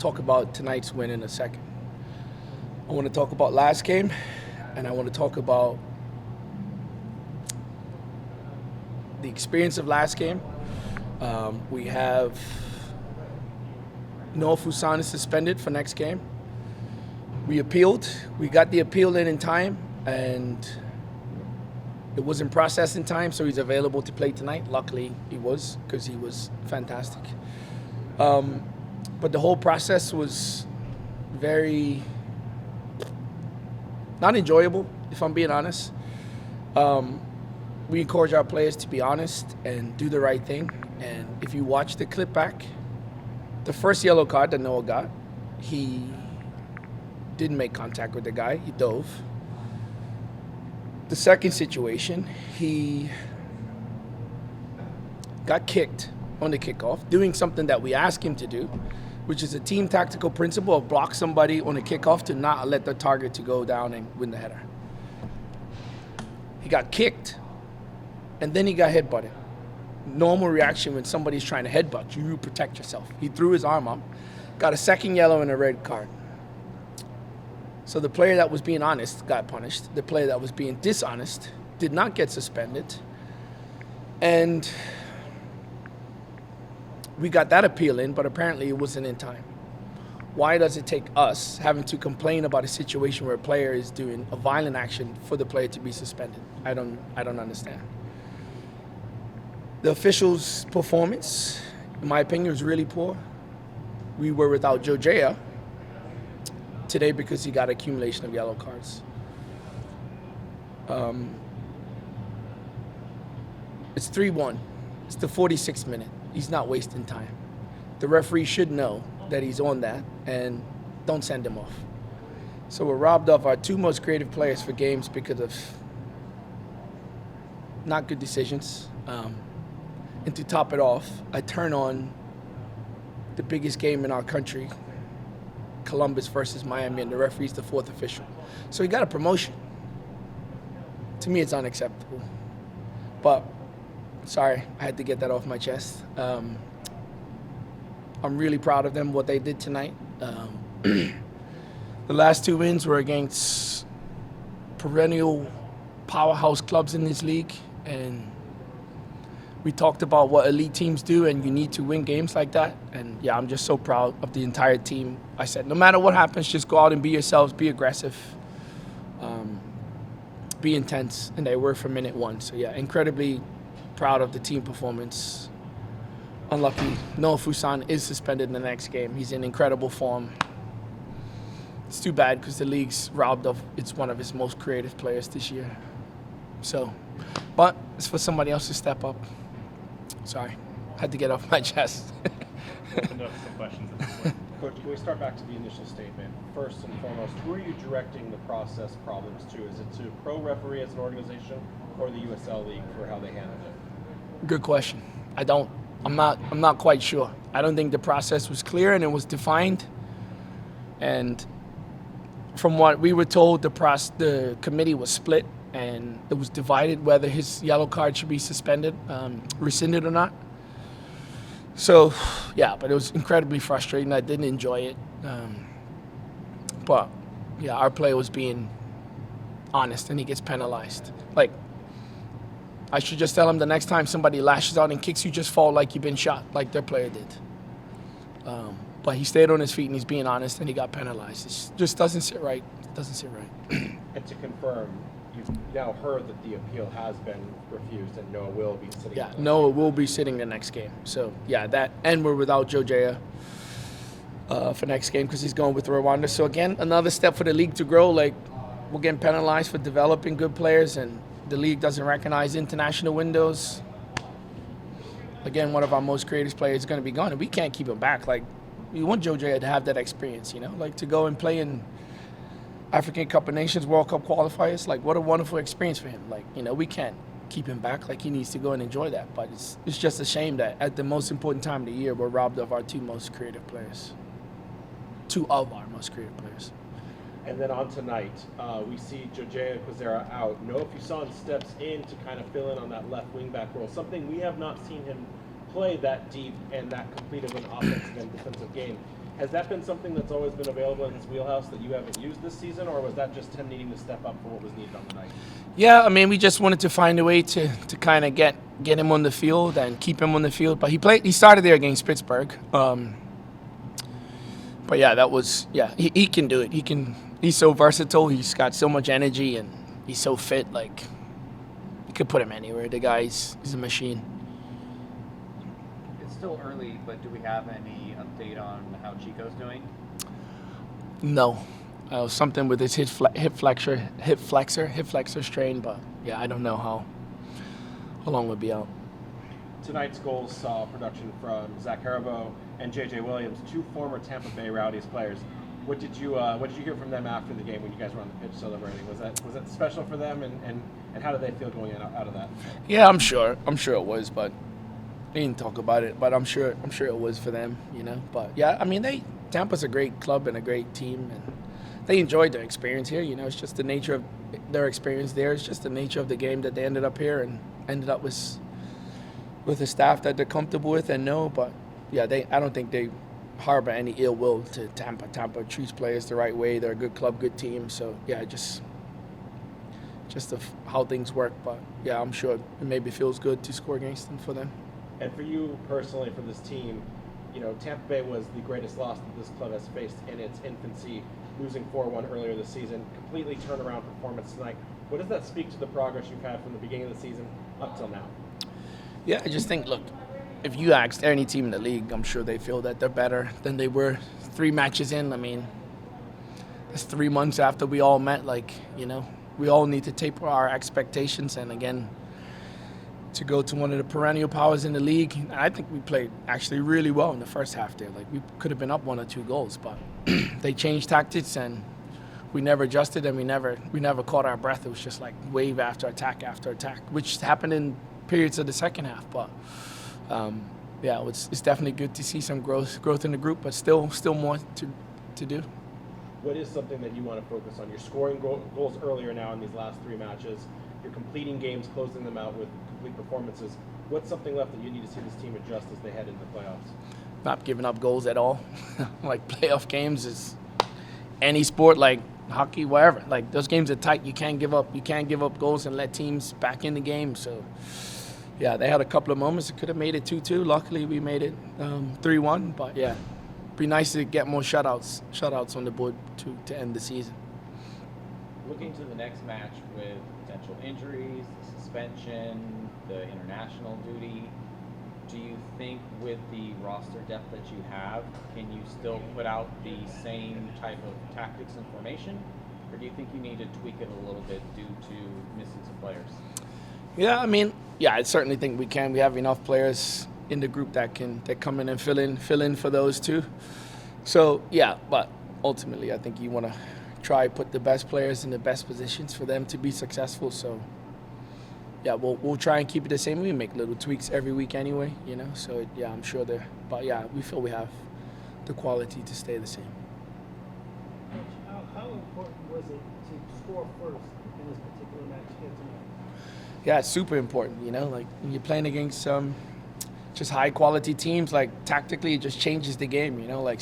talk about tonight's win in a second. I want to talk about last game, and I want to talk about the experience of last game. We have Noah Fuson is suspended for next game. We appealed. We got the appeal in time, and it wasn't processed in time, so he's available to play tonight. Luckily, he was, because he was fantastic. But the whole process was very not enjoyable, if I'm being honest. We encourage our players to be honest and do the right thing. And if you watch the clip back, the first yellow card that Noah got, he didn't make contact with the guy. He dove. The second situation, he got kicked on the kickoff, doing something that we asked him to do, which is a team tactical principle of block somebody on a kickoff to not let the target to go down and win the header. He got kicked, and then he got headbutted. Normal reaction when somebody's trying to headbutt you, you protect yourself. He threw his arm up, got a second yellow and a red card. So the player that was being honest got punished. The player that was being dishonest did not get suspended. And we got that appeal in, but apparently it wasn't in time. Why does it take us having to complain about a situation where a player is doing a violent action for the player to be suspended? I don't understand. The officials' performance, in my opinion, was really poor. We were without Joe Jaya today because he got accumulation of yellow cards. It's 3-1. It's the 46th minute. He's not wasting time. The referee should know that he's on that and don't send him off. So we're robbed of our two most creative players for games because of not good decisions. And to top it off, I turn on the biggest game in our country, Columbus versus Miami, and the referee's the fourth official. So he got a promotion. To me, it's unacceptable. But, sorry, I had to get that off my chest. I'm really proud of them, what they did tonight. The last two wins were against perennial powerhouse clubs in this league, and we talked about what elite teams do, and you need to win games like that. And yeah, I'm just so proud of the entire team. I said, no matter what happens, just go out and be yourselves, be aggressive, be intense. And they were from minute one. So yeah, incredibly proud of the team performance. Unlucky, Noah Fuson is suspended in the next game. He's in incredible form. It's too bad because the league's robbed of one of its most creative players this year. So, but it's for somebody else to step up. Sorry, had to get off my chest. Opened up some questions at this point. Coach, can we start back to the initial statement? First and foremost, who are you directing the process problems to? Is it to Pro Referee as an organization or the USL League for how they handled it? Good question. I'm not quite sure. I don't think the process was clear and it was defined. And from what we were told, the committee was split and it was divided whether his yellow card should be suspended, rescinded or not. So, yeah, but it was incredibly frustrating. I didn't enjoy it. But, yeah, our player was being honest and he gets penalized. Like, I should just tell him the next time somebody lashes out and kicks you, just fall like you've been shot, like their player did. But he stayed on his feet and he's being honest and he got penalized. It just doesn't sit right. It doesn't sit right. And to confirm, you've now heard that the appeal has been refused and Noah will be sitting. Yeah, Noah will be sitting the next game. So, yeah, that, and we're without Joe Jaya for next game because he's going with Rwanda. So, again, another step for the league to grow. Like, we're getting penalized for developing good players and the league doesn't recognize international windows. Again, one of our most creative players is going to be gone, and we can't keep him back. Like, we want Joe Jaya to have that experience, you know, like to go and play in African Cup of Nations, World Cup qualifiers. Like, what a wonderful experience for him. Like, you know, we can't keep him back. Like, he needs to go and enjoy that. But it's just a shame that at the most important time of the year, we're robbed of our two most creative players. Two of our most creative players. And then on tonight, we see Jojea Quazera out. Noah Fuson steps in to kind of fill in on that left wing-back role, something we have not seen him play that deep and that complete of an offensive and defensive game. Has that been something that's always been available in his wheelhouse that you haven't used this season, or was that just him needing to step up for what was needed on the night? Yeah, I mean, we just wanted to find a way to kind of get him on the field and keep him on the field. But he started there against Pittsburgh. But yeah, he can do it. He's so versatile. He's got so much energy and he's so fit. Like, you could put him anywhere. The guy's he's a machine. It's still early, but do we have any update on how Chico's doing? No, something with his hip flexor strain. But yeah, I don't know how long we'll be out. Tonight's goals saw production from Zach Herivaux and J.J. Williams, two former Tampa Bay Rowdies players. What did you hear from them after the game when you guys were on the pitch celebrating? Was that special for them, and how did they feel going out of that? Yeah, I'm sure it was, but they didn't talk about it. But I'm sure it was for them, you know. But yeah, I mean, Tampa's a great club and a great team, and they enjoyed their experience here. You know, it's just the nature of their experience there. It's just the nature of the game that they ended up here and ended up with a staff that they're comfortable with and know. But yeah, I don't think they harbor any ill will to Tampa. Tampa treats players the right way. They're a good club, good team. So yeah, just how things work. But yeah, I'm sure it maybe feels good to score against them for them. And for you personally, for this team, you know, Tampa Bay was the greatest loss that this club has faced in its infancy, losing 4-1 earlier this season. Completely turnaround performance tonight. What does that speak to the progress you've had from the beginning of the season up till now? Yeah, I just think, look, if you asked any team in the league, I'm sure they feel that they're better than they were 3 matches in. I mean, it's 3 months after we all met. Like, you know, we all need to taper our expectations. And again, to go to one of the perennial powers in the league, I think we played actually really well in the first half there. Like, we could have been up 1 or 2 goals, but they changed tactics and we never adjusted and we never caught our breath. It was just like wave after attack, which happened in periods of the second half. But yeah, it's definitely good to see some growth in the group, but still more to do. What is something that you want to focus on? You're scoring goals earlier now in these last 3 matches. You're completing games, closing them out with complete performances. What's something left that you need to see this team adjust as they head into the playoffs? Not giving up goals at all. Like, playoff games is any sport, like hockey, whatever. Like, those games are tight. You can't give up goals and let teams back in the game. So yeah, they had a couple of moments that could have made it 2-2. Luckily, we made it 3-1. But yeah, be nice to get more shutouts on the board to end the season. Looking to the next match with potential injuries, the suspension, the international duty, do you think with the roster depth that you have, can you still put out the same type of tactics and formation? Or do you think you need to tweak it a little bit due to missing some players? Yeah, I mean, I certainly think we can. We have enough players in the group that come in and fill in for those two. So yeah, but ultimately, I think you want to try put the best players in the best positions for them to be successful. So yeah, we'll try and keep it the same. We make little tweaks every week anyway, you know. So yeah, I'm sure but yeah, we feel we have the quality to stay the same. How important was it to score first in this particular match here tonight? Yeah, it's super important, you know. Like, when you're playing against just high quality teams, like, tactically it just changes the game, you know. Like,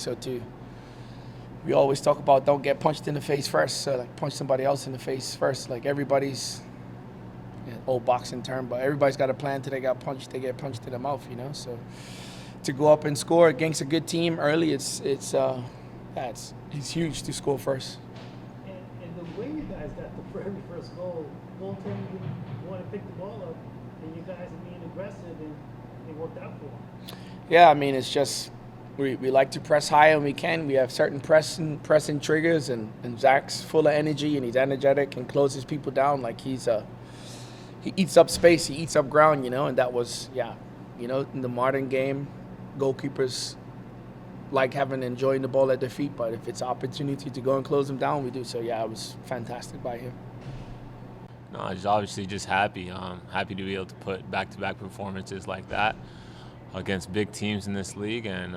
we always talk about don't get punched in the face first. So like, punch somebody else in the face first. Like, everybody's old boxing term, but everybody's got a plan till they get punched in the mouth, you know. So to go up and score against a good team early, it's huge to score first. And the way you guys got the very first goal, goaltender didn't want to pick the ball up, and you guys are being aggressive, and it worked out for them. Yeah, I mean, it's just we like to press high when we can. We have certain pressing triggers, and Zach's full of energy and he's energetic and closes people down. Like, he eats up space, he eats up ground, you know. And that was, you know, in the modern game, goalkeepers like enjoying the ball at their feet, but if it's opportunity to go and close them down, we do. So yeah, it was fantastic by him. No, I was obviously just happy. Happy to be able to put back-to-back performances like that against big teams in this league, and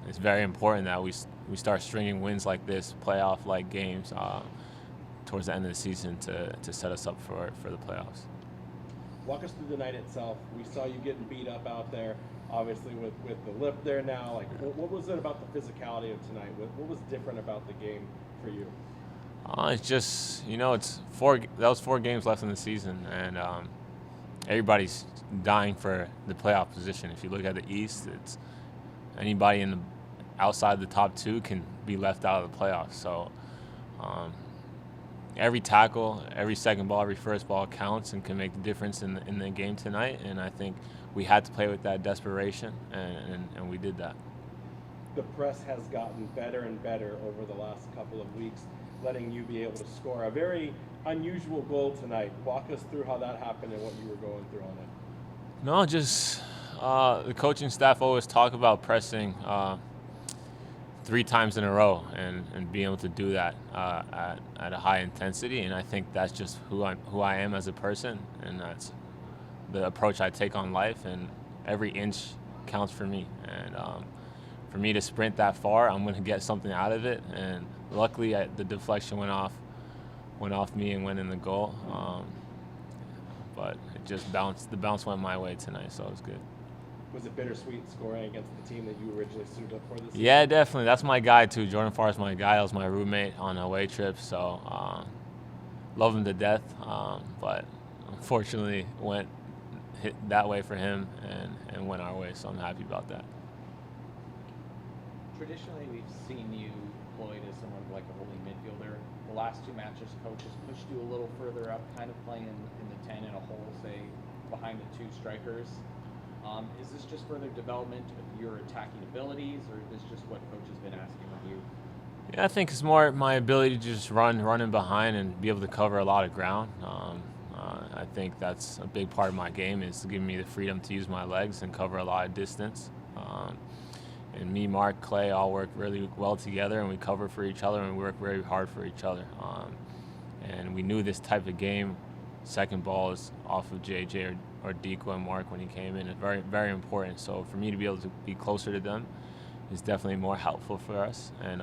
it's very important that we start stringing wins like this, playoff-like games, towards the end of the season to set us up for the playoffs. Walk us through the night itself. We saw you getting beat up out there. obviously with the lip there now. Like, what was it about the physicality of tonight? What was different about the game for you? It's just, it's that was 4 games left in the season, and everybody's dying for the playoff position. If you look at the East, it's anybody outside the top 2 can be left out of the playoffs. So every tackle, every second ball, every first ball counts and can make the difference in the game tonight. And I think we had to play with that desperation, and we did that. The press has gotten better and better over the last couple of weeks, letting you be able to score a very unusual goal tonight. Walk us through how that happened and what you were going through on it. No, just the coaching staff always talk about pressing 3 times in a row and being able to do that at a high intensity. And I think that's just who I am as a person, and that's the approach I take on life. And every inch counts for me. And for me to sprint that far, I'm going to get something out of it. And luckily, the deflection went off me and went in the goal. But it just bounced. The bounce went my way tonight, so it was good. Was it bittersweet scoring against the team that you originally suited up for this season? Yeah, definitely. That's my guy too. Jordan Farr's my guy. That was my roommate on a away trip, so love him to death. But unfortunately, hit that way for him and went our way. So I'm happy about that. Traditionally, we've seen you deployed as somewhat like a holding midfielder. The last 2 matches, coach has pushed you a little further up, kind of playing in the 10 in a hole, say, behind the 2 strikers. Is this just further development of your attacking abilities, or is this just what coach has been asking of you? Yeah, I think it's more my ability to just run in behind and be able to cover a lot of ground. I think that's a big part of my game, is giving me the freedom to use my legs and cover a lot of distance. And me, Mark, Clay all work really well together, and we cover for each other, and we work very hard for each other. And we knew this type of game, second ball is off of JJ or Deco and Mark when he came in. It's very, very important. So for me to be able to be closer to them is definitely more helpful for us. And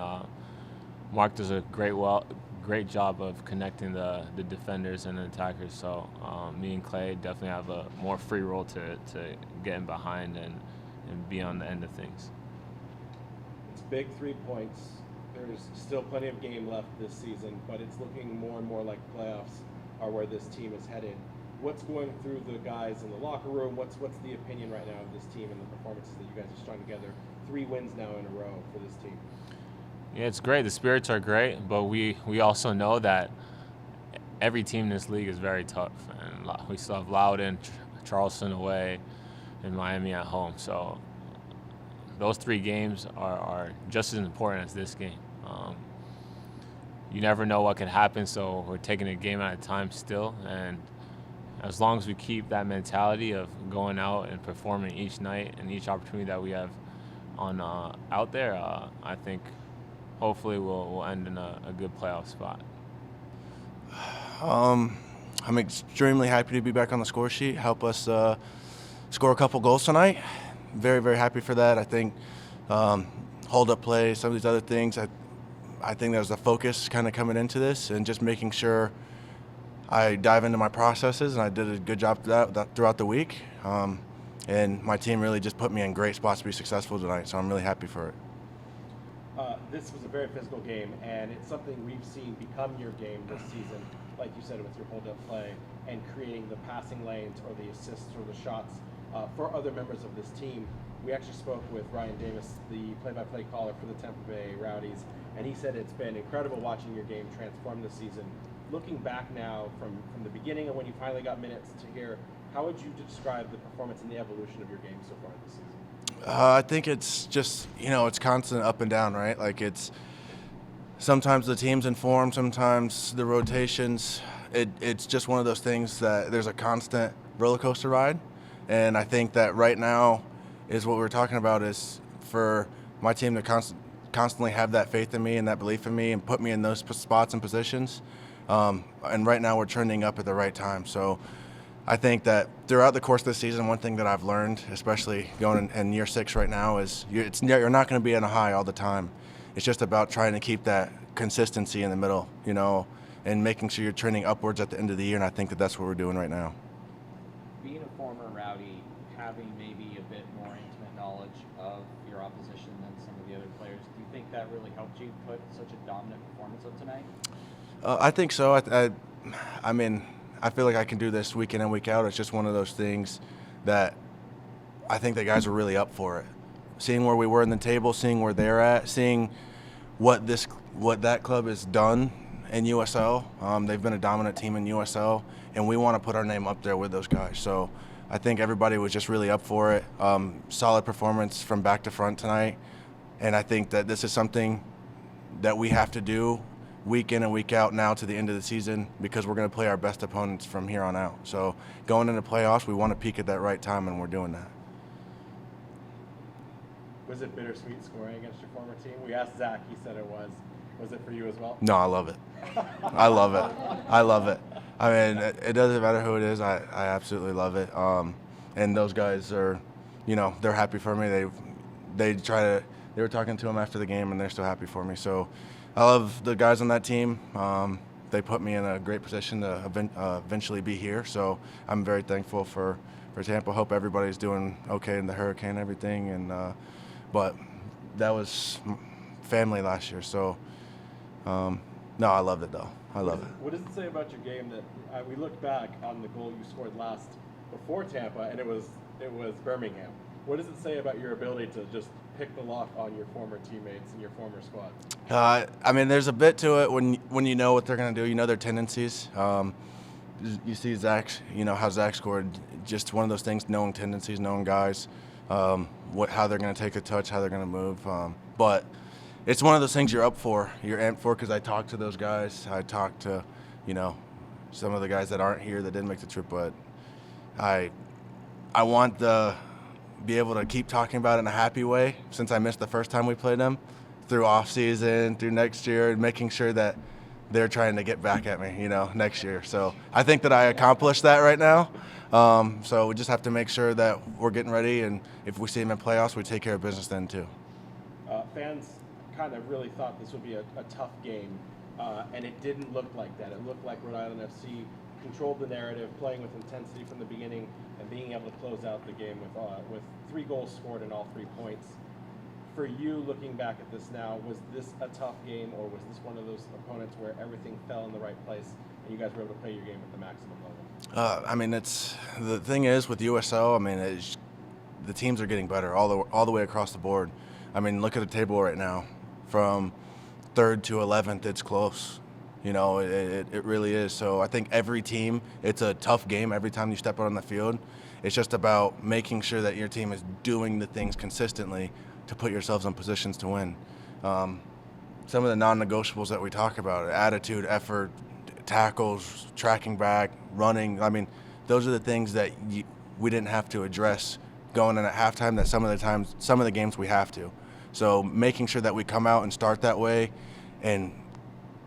Mark does a great job of connecting the defenders and the attackers. So me and Clay definitely have a more free role to get in behind and be on the end of things. It's big 3 points. There's still plenty of game left this season, but it's looking more and more like playoffs are where this team is headed. What's going through the guys in the locker room? What's the opinion right now of this team and the performances that you guys are strung together? 3 wins now in a row for this team. Yeah, it's great. The spirits are great, but we also know that every team in this league is very tough. And we still have Loudoun, Charleston away, and Miami at home. So those 3 games are just as important as this game. You never know what can happen, so we're taking a game at a time still. And as long as we keep that mentality of going out and performing each night and each opportunity that we have on out there, I think hopefully we'll end in a good playoff spot. I'm extremely happy to be back on the score sheet, help us score a couple goals tonight. Very, very happy for that. I think hold-up play, some of these other things, I think there's a focus kind of coming into this and just making sure I dive into my processes, and I did a good job that throughout the week. And my team really just put me in great spots to be successful tonight, so I'm really happy for it. This was a very physical game, and it's something we've seen become your game this season, like you said, with your hold-up play and creating the passing lanes or the assists or the shots for other members of this team. We actually spoke with Ryan Davis, the play-by-play caller for the Tampa Bay Rowdies, and he said it's been incredible watching your game transform this season. Looking back now from the beginning and when you finally got minutes to here, how would you describe the performance and the evolution of your game so far this season? I think it's just, it's constant up and down, right? Like it's sometimes the team's in form, sometimes the rotations. It's just one of those things that there's a constant roller coaster ride. And I think that right now is what we're talking about, is for my team to constantly have that faith in me and that belief in me and put me in those spots and positions. And right now we're trending up at the right time. So I think that throughout the course of the season, one thing that I've learned, especially going in year 6 right now, is you're not going to be in a high all the time. It's just about trying to keep that consistency in the middle, and making sure you're trending upwards at the end of the year. And I think that that's what we're doing right now. Being a former Rowdy, having maybe a bit more intimate think that really helped you put such a dominant performance up tonight? I think so. I mean, I feel like I can do this week in and week out. It's just one of those things that I think the guys were really up for it. Seeing where we were in the table, seeing where they're at, seeing what that club has done in USL. They've been a dominant team in USL, and we want to put our name up there with those guys. So I think everybody was just really up for it. Solid performance from back to front tonight, and I think that this is something that we have to do week in and week out now to the end of the season, because we're going to play our best opponents from here on out. So going into playoffs, we want to peak at that right time, and we're doing that. Was it bittersweet scoring against your former team? We asked Zach, he said it was. Was it for you as well? No, I love it. I love it. I love it. I mean, it doesn't matter who it is. I absolutely love it. And those guys are, they're happy for me. They were talking to them after the game, and they're still happy for me. So I love the guys on that team. They put me in a great position to eventually be here. So I'm very thankful for Tampa. Hope everybody's doing okay in the hurricane and everything. And but that was family last year. So no, I love it though. I love it. What does it say about your game that we look back on the goal you scored last before Tampa, and it was Birmingham? What does it say about your ability to just pick the lock on your former teammates and your former squad? I mean, there's a bit to it when you know what they're going to do. You know their tendencies. You see Zach, how Zach scored. Just one of those things, knowing tendencies, knowing guys, how they're going to take a touch, how they're going to move. But it's one of those things you're up for. You're amped for, because I talked to those guys. I talked to, some of the guys that aren't here that didn't make the trip. But I want to be able to keep talking about it in a happy way, since I missed the first time we played them, through off season, through next year, and making sure that they're trying to get back at me, next year. So I think that I accomplished that right now. So we just have to make sure that we're getting ready, and if we see them in playoffs, we take care of business then too. Fans kind of really thought this would be a tough game, and it didn't look like that. It looked like Rhode Island FC controlled the narrative, playing with intensity from the beginning, and being able to close out the game with 3 goals scored and all 3 points. For you, looking back at this now, was this a tough game, or was this one of those opponents where everything fell in the right place and you guys were able to play your game at the maximum level? I mean, the thing is with USL. I mean, the teams are getting better all the way across the board. I mean, look at the table right now, from 3rd to 11th. It's close. It really is. So I think every team, it's a tough game every time you step out on the field. It's just about making sure that your team is doing the things consistently to put yourselves in positions to win. Some of the non-negotiables that we talk about: attitude, effort, tackles, tracking back, running. I mean, those are the things that we didn't have to address going in at halftime, that some of the games we have to. So making sure that we come out and start that way and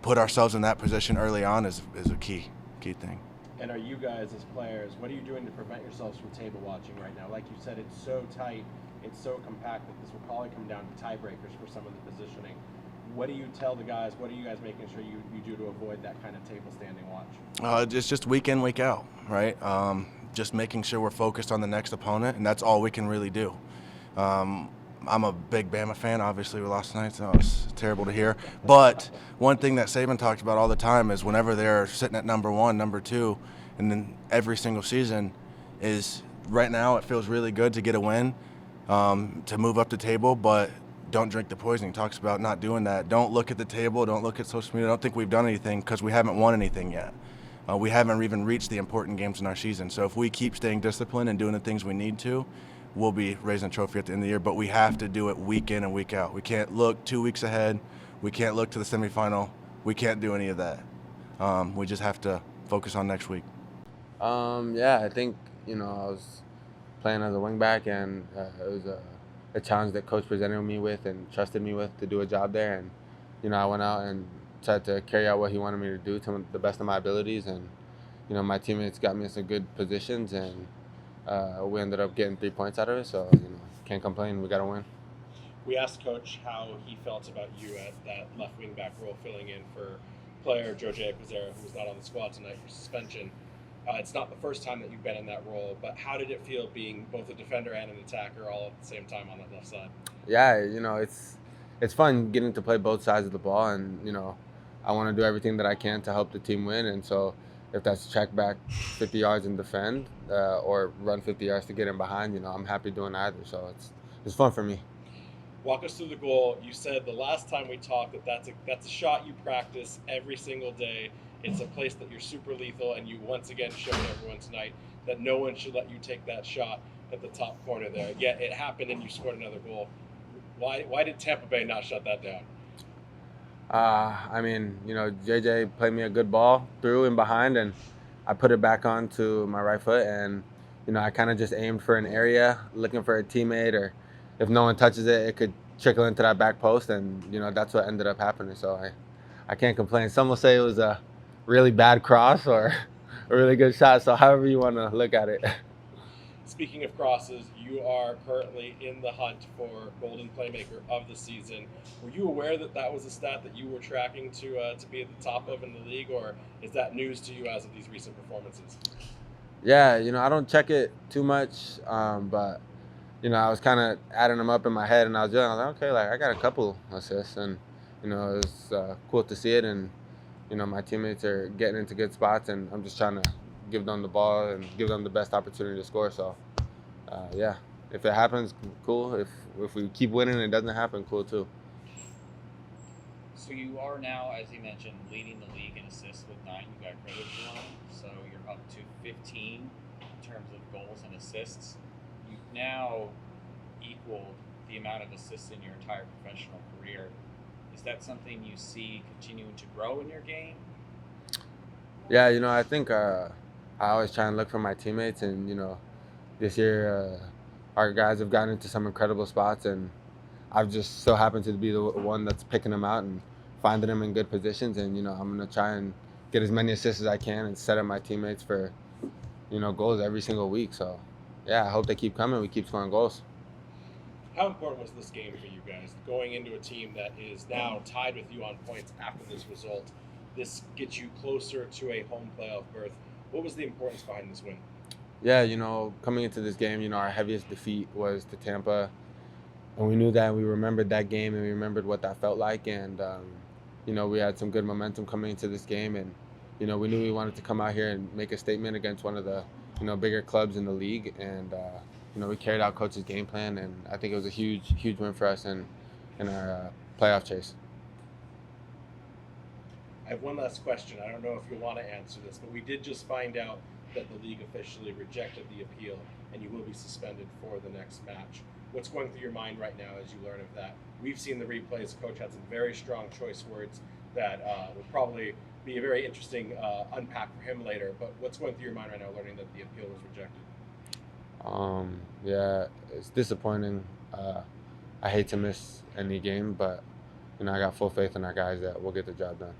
put ourselves in that position early on is a key thing. And are you guys as players, what are you doing to prevent yourselves from table watching right now? Like you said, it's so tight, it's so compact that this will probably come down to tiebreakers for some of the positioning. What do you tell the guys? What are you guys making sure you do to avoid that kind of table standing watch? It's just week in, week out, right? Just making sure we're focused on the next opponent, and that's all we can really do. I'm a big Bama fan. Obviously, we lost tonight, so it's terrible to hear. But one thing that Saban talked about all the time is whenever they're sitting at number 1, number 2, and then every single season, is right now it feels really good to get a win, to move up the table, but don't drink the poison. He talks about not doing that. Don't look at the table. Don't look at social media. I don't think we've done anything because we haven't won anything yet. We haven't even reached the important games in our season. So if we keep staying disciplined and doing the things we need to, we'll be raising a trophy at the end of the year. But we have to do it week in and week out. We can't look 2 weeks ahead. We can't look to the semifinal. We can't do any of that. We just have to focus on next week. Yeah, I think, I was playing as a wingback, and it was a challenge that coach presented me with and trusted me with to do a job there. And, I went out and tried to carry out what he wanted me to do to the best of my abilities. And, my teammates got me in some good positions, and we ended up getting 3 points out of it. So, can't complain. We got to win. We asked Coach how he felt about you at that left wing back role, filling in for player George Equizera, who was not on the squad tonight for suspension. It's not the first time that you've been in that role, but how did it feel being both a defender and an attacker all at the same time on that left side? Yeah, it's fun getting to play both sides of the ball, and I want to do everything that I can to help the team win. And so if that's check back 50 yards and defend, or run 50 yards to get in behind, I'm happy doing either. So it's fun for me. Walk us through the goal. You said the last time we talked that's a shot you practice every single day. It's a place that you're super lethal, and you once again showed everyone tonight that no one should let you take that shot at the top corner there. Yet it happened, and you scored another goal. Why did Tampa Bay not shut that down? JJ played me a good ball through and behind, and I put it back onto my right foot, and I kind of just aimed for an area, looking for a teammate, or if no one touches it, it could trickle into that back post, and that's what ended up happening. So I can't complain. Some will say it was a really bad cross or a really good shot. So however you want to look at it. Speaking of crosses, you are currently in the hunt for Golden Playmaker of the season. Were you aware that was a stat that you were tracking to be at the top of in the league, or is that news to you as of these recent performances? Yeah, I don't check it too much, but I was kind of adding them up in my head, and I was like, okay, I got a couple assists, and it was cool to see it, and my teammates are getting into good spots, and I'm just trying to give them the ball and give them the best opportunity to score. So, yeah, if it happens, cool. If we keep winning and it doesn't happen, cool too. So you are now, as you mentioned, leading the league in assists with 9. You got credit for 1. So you're up to 15 in terms of goals and assists. You've now equaled the amount of assists in your entire professional career. Is that something you see continuing to grow in your game? Yeah, I think I always try and look for my teammates, and this year our guys have gotten into some incredible spots, and I've just so happened to be the one that's picking them out and finding them in good positions, and I'm gonna try and get as many assists as I can and set up my teammates for goals every single week. So yeah, I hope they keep coming. We keep scoring goals. How important was this game for you guys, going into a team that is now tied with you on points after this result? This gets you closer to a home playoff berth. What was the importance behind this win? Yeah, coming into this game, our heaviest defeat was to Tampa, and we knew that. We remembered that game, and we remembered what that felt like, and we had some good momentum coming into this game, and we knew we wanted to come out here and make a statement against one of the bigger clubs in the league, and we carried out coach's game plan, and I think it was a huge win for us in our playoff chase. I have one last question. I don't know if you'll want to answer this, but we did just find out that the league officially rejected the appeal, and you will be suspended for the next match. What's going through your mind right now as you learn of that? We've seen the replays. Coach had some very strong choice words that would probably be a very interesting unpack for him later. But what's going through your mind right now learning that the appeal was rejected? Yeah, it's disappointing. I hate to miss any game, but I got full faith in our guys that we'll get the job done.